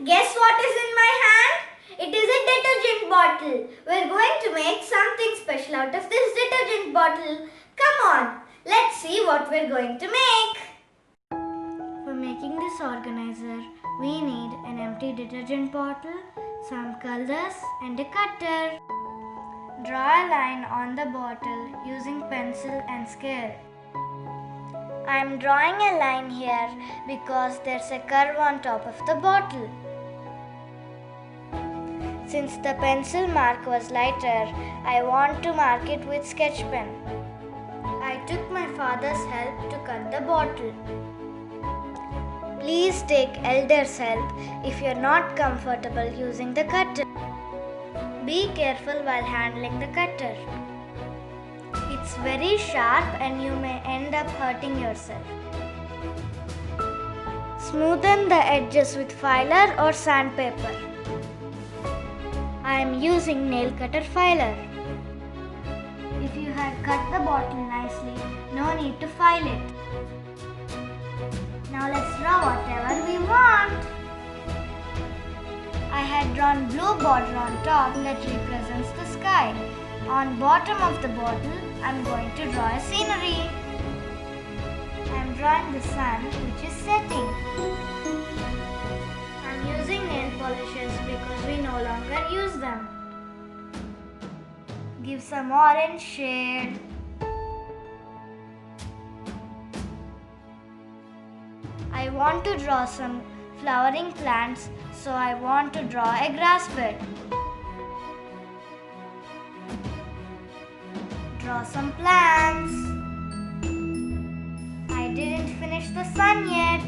Guess what is in my hand? It is a detergent bottle. We're going to make something special out of this detergent bottle. Come on, let's see what we're going to make. For making this organizer, we need an empty detergent bottle, some colors and a cutter. Draw a line on the bottle using pencil and scale. I am drawing a line here because there's a curve on top of the bottle. Since the pencil mark was lighter, I want to mark it with sketch pen. I took my father's help to cut the bottle. Please take elder's help if you're not comfortable using the cutter. Be careful while handling the cutter. It's very sharp and you may end up hurting yourself. Smoothen the edges with filer or sandpaper. I am using nail cutter filer. If you had cut the bottle nicely, no need to file it. Now let's draw whatever we want. I had drawn blue border on top that represents the sky. On bottom of the bottle, I am going to draw a scenery. I am drawing the sun which is setting. I am using nail polishes because we no longer use them. Give some orange shade. I want to draw some flowering plants, so I want to draw a grass bed. Draw some plants. I didn't finish the sun yet.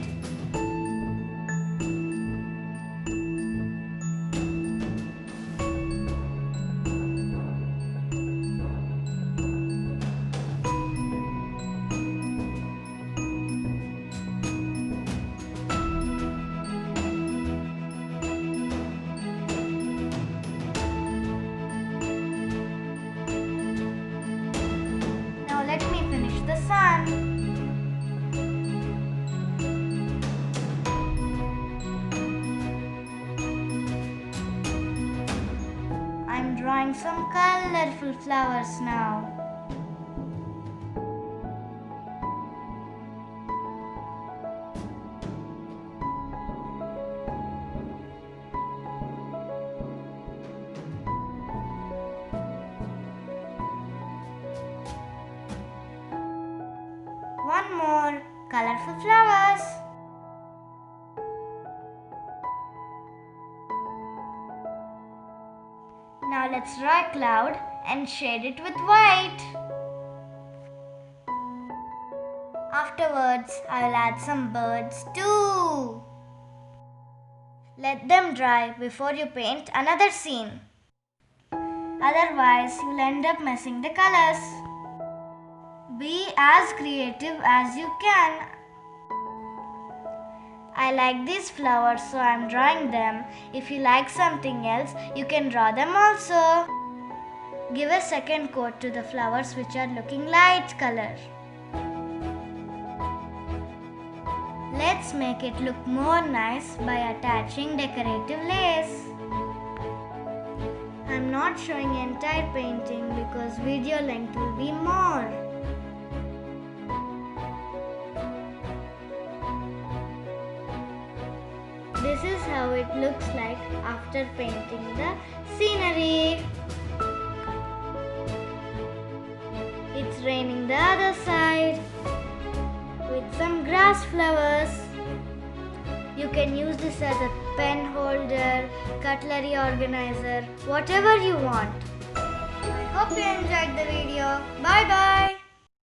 Let me finish the sun. I'm drawing some colorful flowers now. One more colorful flowers. Now let's draw a cloud and shade it with white. Afterwards, I will add some birds too. Let them dry before you paint another scene. Otherwise, you'll end up messing the colors. Be as creative as you can. I like these flowers, so I am drawing them. If you like something else, you can draw them also. Give a second coat to the flowers which are looking light color. Let's make it look more nice by attaching decorative lace. I am not showing entire painting because video length will be more. This is how it looks like after painting the scenery. It's raining the other side with some grass flowers. You can use this as a pen holder, cutlery organizer, whatever you want. I hope you enjoyed the video. Bye bye.